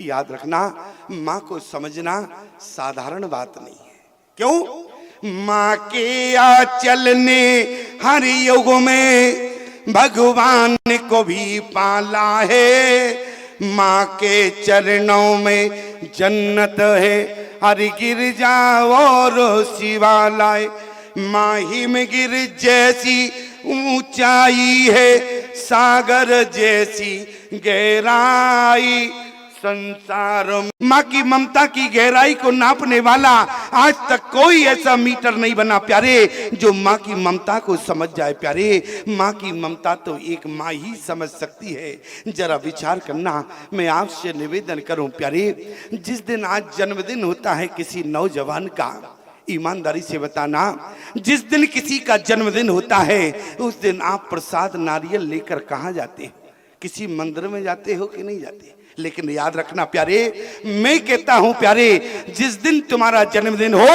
याद रखना, माँ को समझना साधारण बात नहीं है। क्यों? माँ के आंचल ने हर युग में भगवान को भी पाला है। माँ के चरणों में जन्नत है, हर गिरजा और शिवालय। माँ हिमगिर जैसी ऊंचाई है, सागर जैसी गहराई। संसार में माँ की ममता की गहराई को नापने वाला आज तक कोई ऐसा मीटर नहीं बना प्यारे, जो माँ की ममता को समझ जाए प्यारे। माँ की ममता तो एक माँ ही समझ सकती है। जरा विचार करना, मैं आपसे निवेदन करूं प्यारे, जिस दिन आज जन्मदिन होता है किसी नौजवान का, ईमानदारी से बताना, जिस दिन किसी का जन्मदिन होता है उस दिन आप प्रसाद नारियल लेकर कहाँ जाते हैं? किसी मंदिर में जाते हो कि नहीं जाते? लेकिन याद रखना प्यारे, मैं कहता हूं प्यारे, जिस दिन तुम्हारा जन्मदिन हो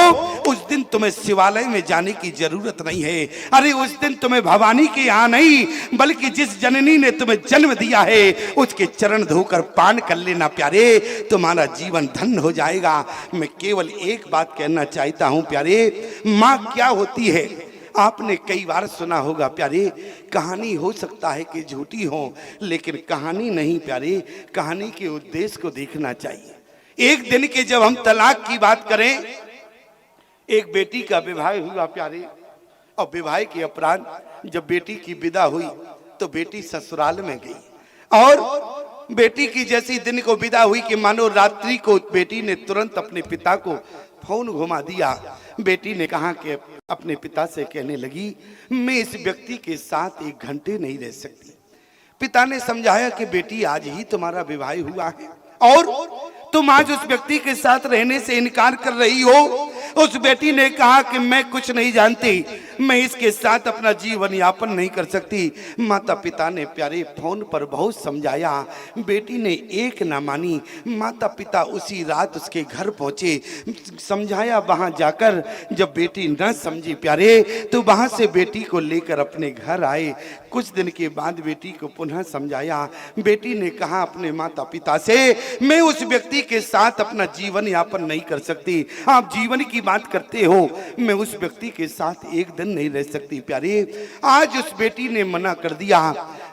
उस दिन तुम्हें शिवालय में जाने की जरूरत नहीं है। अरे उस दिन तुम्हें भवानी के यहाँ नहीं, बल्कि जिस जननी ने तुम्हें जन्म दिया है उसके चरण धोकर पान कर लेना प्यारे, तुम्हारा जीवन धन्य हो जाएगा। मैं केवल एक बात कहना चाहता हूं प्यारे, माँ क्या होती है आपने कई बार सुना होगा प्यारे। कहानी हो सकता है कि झूठी हो, लेकिन कहानी नहीं प्यारे, कहानी के उद्देश्य को देखना चाहिए। एक दिन के जब हम तलाक की बात करें, एक बेटी का विवाह हुआ प्यारे, और विवाह के उपरांत जब बेटी की विदा हुई तो बेटी ससुराल में गई। और बेटी की जैसी दिन को विदा हुई कि मानो रात्रि को बेटी ने तुरंत अपने पिता को फोन घुमा दिया। बेटी ने कहा कि अपने पिता से कहने लगी, मैं इस व्यक्ति के साथ 1 घंटे नहीं रह सकती। पिता ने समझाया कि बेटी आज ही तुम्हारा विवाह हुआ है और तुम आज उस व्यक्ति के साथ रहने से इनकार कर रही हो। उस बेटी ने कहा कि मैं कुछ नहीं जानती, मैं इसके साथ अपना जीवन यापन नहीं कर सकती। माता पिता ने प्यारे फोन पर बहुत समझाया, बेटी ने एक ना मानी। माता पिता उसी रात उसके घर पहुंचे, समझाया। वहां जाकर जब बेटी न समझी प्यारे, तो वहां से बेटी को लेकर अपने घर आए। कुछ दिन के बाद बेटी को पुनः समझाया। बेटी ने कहा अपने माता पिता से, मैं उस व्यक्ति के साथ अपना जीवन यापन नहीं कर सकती। आप जीवन की बात करते हो, मैं उस व्यक्ति के साथ 1 दिन नहीं रह सकती प्यारे। आज उस बेटी ने मना कर दिया।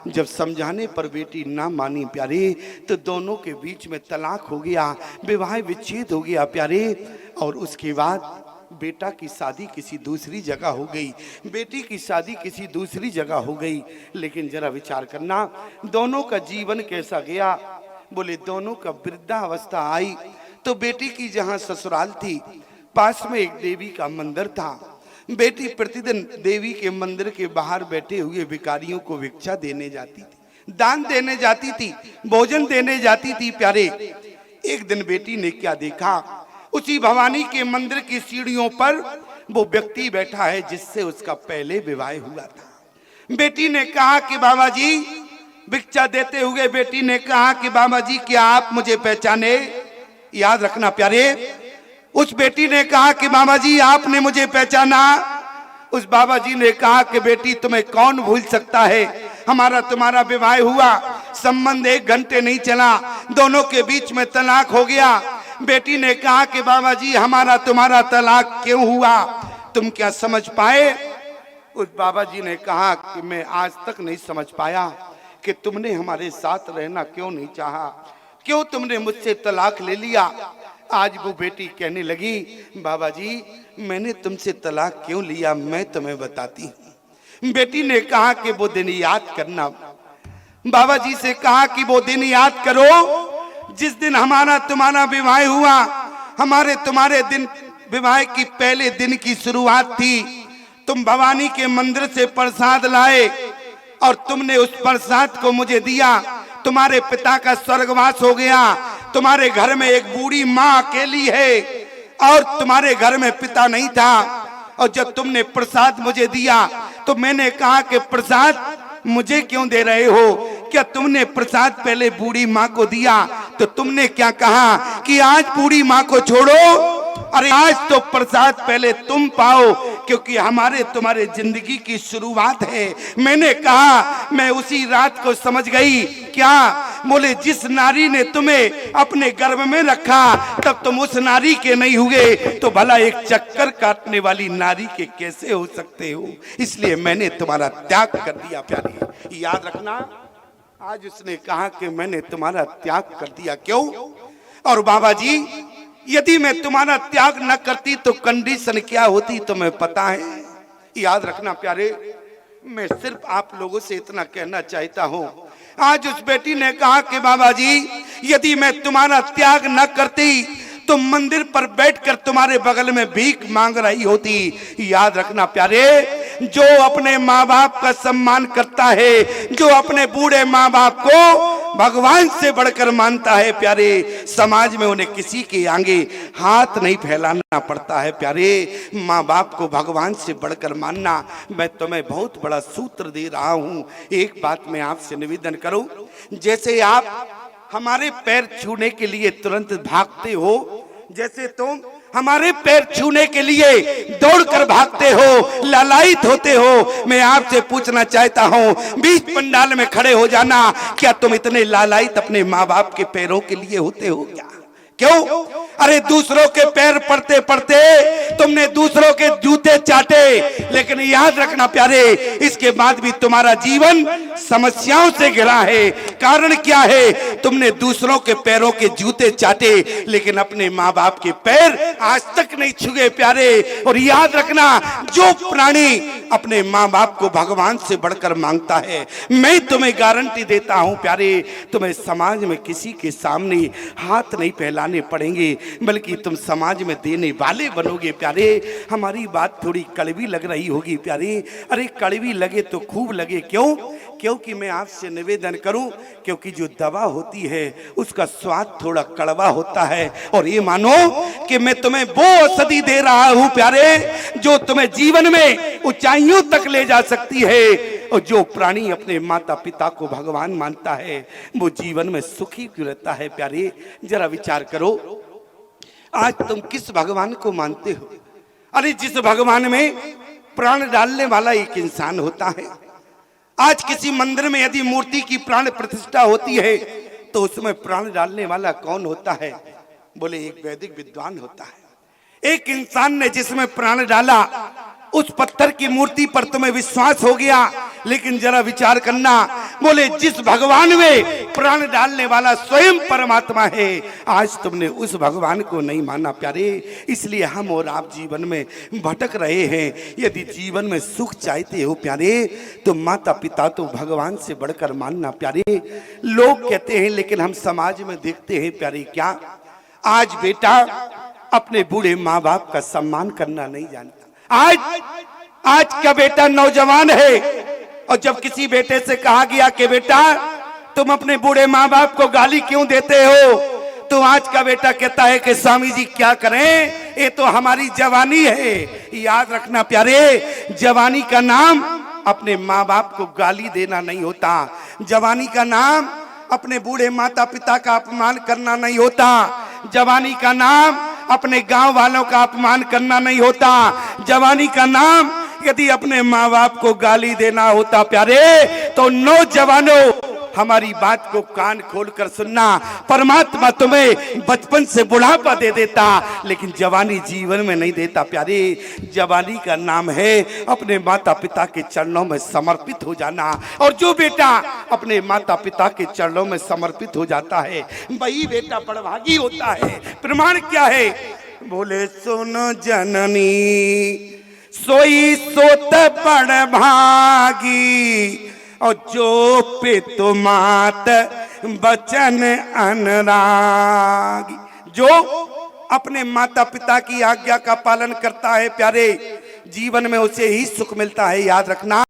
जब समझाने पर बेटी ना मानी प्यारे, तो दोनों के बीच में तलाक हो गया, विवाह विच्छेद हो गया प्यारे। और उसके बाद बेटा की शादी किसी दूसरी जगह हो गई, बेटी की शादी किसी दूसरी जगह हो गई। लेकिन जरा विचार करना, दोनों का जीवन कैसा गया? बोले दोनों का वृद्धावस्था आई तो बेटी की जहां ससुराल थी, पास में एक देवी का मंदिर था। बेटी प्रतिदिन देवी के मंदिर के बाहर बैठे हुए भिखारियों को भिक्षा देने जाती थी, दान देने जाती थी, भोजन देने जाती थी प्यारे। एक दिन बेटी ने क्या देखा, उसी भवानी के मंदिर की सीढ़ियों पर वो व्यक्ति बैठा है जिससे उसका पहले विवाह हुआ था। बेटी ने कहा कि बाबा जी, भिक्षा देते हुए बेटी ने कहा कि बाबा जी क्या आप मुझे पहचाने? याद रखना प्यारे, उस बेटी ने कहा कि बाबा जी आपने मुझे पहचाना? उस बाबा जी ने कहा कि बेटी तुम्हें कौन भूल सकता है, हमारा तुम्हारा विवाह हुआ, संबंध 1 घंटे नहीं चला, दोनों के बीच में तलाक हो गया। बेटी ने कहा कि बाबा जी हमारा तुम्हारा तलाक क्यों हुआ, तुम क्या समझ पाए? उस बाबा जी ने कहा कि मैं आज तक नहीं समझ पाया कि तुमने हमारे साथ रहना क्यों नहीं चाहा, क्यों तुमने मुझसे तलाक ले लिया। आज वो बेटी कहने लगी, बाबा जी मैंने तुमसे तलाक क्यों लिया मैं तुम्हें बताती हूँ। बेटी ने कहा कि वो दिन याद करना। बाबा जी से कहा कि वो दिन याद करो जिस दिन हमारा तुम्हारा विवाह हुआ। हमारे तुम्हारे दिन विवाह की पहले दिन की शुरुआत थी। तुम भवानी के मंदिर से प्रसाद लाए और तुमने उस प्रसाद को मुझे दिया। तुम्हारे पिता का स्वर्गवास हो गया, तुम्हारे घर में एक बूढ़ी माँ अकेली है और तुम्हारे घर में पिता नहीं था। और जब तुमने प्रसाद मुझे दिया तो मैंने कहा कि प्रसाद मुझे क्यों दे रहे हो, क्या तुमने प्रसाद पहले बूढ़ी माँ को दिया? तो तुमने क्या कहा कि आज बूढ़ी माँ को छोड़ो अरे आज तो प्रसाद पहले तुम पाओ, क्योंकि हमारे तुम्हारे जिंदगी की शुरुआत है। मैंने कहा मैं उसी रात को समझ गई। क्या? बोले जिस नारी ने तुम्हें अपने गर्भ में रखा तब तुम उस नारी के नहीं हुए, तो भला एक चक्कर काटने वाली नारी के कैसे हो सकते हो? इसलिए मैंने तुम्हारा त्याग कर दिया प्यारी, याद रखना। आज उसने कहा कि मैंने तुम्हारा त्याग कर दिया। क्यों? और बाबा जी यदि मैं तुम्हारा त्याग न करती तो कंडीशन क्या होती तुम्हें पता है? याद रखना प्यारे, मैं सिर्फ आप लोगों से इतना कहना चाहता हूं। आज उस बेटी ने कहा कि बाबा जी यदि मैं तुम्हारा त्याग न करती तो मंदिर पर बैठकर तुम्हारे बगल में भीख मांग रही होती। याद रखना प्यारे, जो अपने माँ बाप का सम्मान करता है, जो अपने बूढ़े माँ बाप को भगवान से बढ़कर मानता है प्यारे, समाज में उन्हें किसी के आगे हाथ नहीं फैलाना पड़ता है प्यारे। माँ बाप को भगवान से बढ़कर मानना, मैं तुम्हें बहुत बड़ा सूत्र दे रहा हूँ। एक बात मैं आपसे निवेदन करूं, जैसे आप हमारे पैर छूने के लिए तुरंत भागते हो, जैसे तुम हमारे पैर छूने के लिए दौड़कर भागते हो, लालायित होते हो, मैं आपसे पूछना चाहता हूं बीच पंडाल में खड़े हो जाना, क्या तुम इतने लालायित अपने माँ बाप के पैरों के लिए होते हो क्या? क्यों? अरे दूसरों के पैर पड़ते पड़ते तुमने दूसरों के जूते चाटे, लेकिन याद रखना प्यारे, इसके बाद भी तुम्हारा जीवन समस्याओं से घिरा है। कारण क्या है? तुमने दूसरों के पैरों के जूते चाटे, लेकिन अपने माँ बाप के पैर आज तक नहीं छुए प्यारे। और याद रखना, जो प्राणी अपने माँ बाप को भगवान से बढ़कर मांगता है, मैं तुम्हें गारंटी देता हूं प्यारे, तुम्हें समाज में किसी के सामने हाथ नहीं फैलाने पड़ेंगे, बल्कि तुम समाज में देने वाले बनोगे प्यारे। हमारी बात थोड़ी कड़वी लग रही होगी प्यारे, अरे कड़वी लगे तो खूब लगे। क्यों? क्योंकि मैं आपसे निवेदन करूं, क्योंकि जो दवा होती है उसका स्वाद थोड़ा कड़वा होता है। और ये मानो कि मैं तुम्हें वो औषधि दे रहा हूं प्यारे, जो तुम्हें जीवन में ऊंचाइयों तक ले जा सकती है। और जो प्राणी अपने माता पिता को भगवान मानता है वो जीवन में सुखी क्यों रहता है प्यारे? जरा विचार करो, आज तुम किस भगवान को मानते हो? अरे जिस भगवान में प्राण डालने वाला एक इंसान होता है। आज किसी मंदिर में यदि मूर्ति की प्राण प्रतिष्ठा होती है तो उसमें प्राण डालने वाला कौन होता है? बोले एक वैदिक विद्वान होता है। एक इंसान ने जिसमें प्राण डाला, उस पत्थर की मूर्ति पर तुम्हें विश्वास हो गया, लेकिन जरा विचार करना, बोले जिस भगवान में प्राण डालने वाला स्वयं परमात्मा है, आज तुमने उस भगवान को नहीं माना प्यारे। इसलिए हम और आप जीवन में भटक रहे हैं। यदि जीवन में सुख चाहते हो प्यारे, तो माता पिता तो भगवान से बढ़कर मानना प्यारे। लोग कहते हैं, लेकिन हम समाज में देखते हैं प्यारे, क्या आज बेटा अपने बूढ़े माँ बाप का सम्मान करना नहीं जानता। आज का बेटा नौजवान है, और जब किसी बेटे से कहा गया कि बेटा तुम अपने बूढ़े माँ बाप को गाली क्यों देते हो, तो आज का बेटा कहता है कि स्वामी जी क्या करें, ये तो हमारी जवानी है। याद रखना प्यारे, जवानी का नाम अपने माँ बाप को गाली देना नहीं होता। जवानी का नाम अपने बूढ़े माता पिता का अपमान करना नहीं होता। जवानी का नाम अपने गांव वालों का अपमान करना नहीं होता। जवानी का नाम यदि अपने माँ बाप को गाली देना होता प्यारे, तो नौजवानों हमारी बात को कान खोलकर सुनना। परमात्मा तुम्हें बचपन से बुढ़ापा दे देता, लेकिन जवानी जीवन में नहीं देता प्यारे। जवानी का नाम है अपने माता पिता के चरणों में समर्पित हो जाना। और जो बेटा अपने माता पिता के चरणों में समर्पित हो जाता है, वही बेटा बड़भागी होता है। प्रमाण क्या है? बोले सुन जननी सोई सोत बड़ भागी, और जो पितु मात बचन अनुरागी। जो अपने माता पिता की आज्ञा का पालन करता है प्यारे, जीवन में उसे ही सुख मिलता है। याद रखना।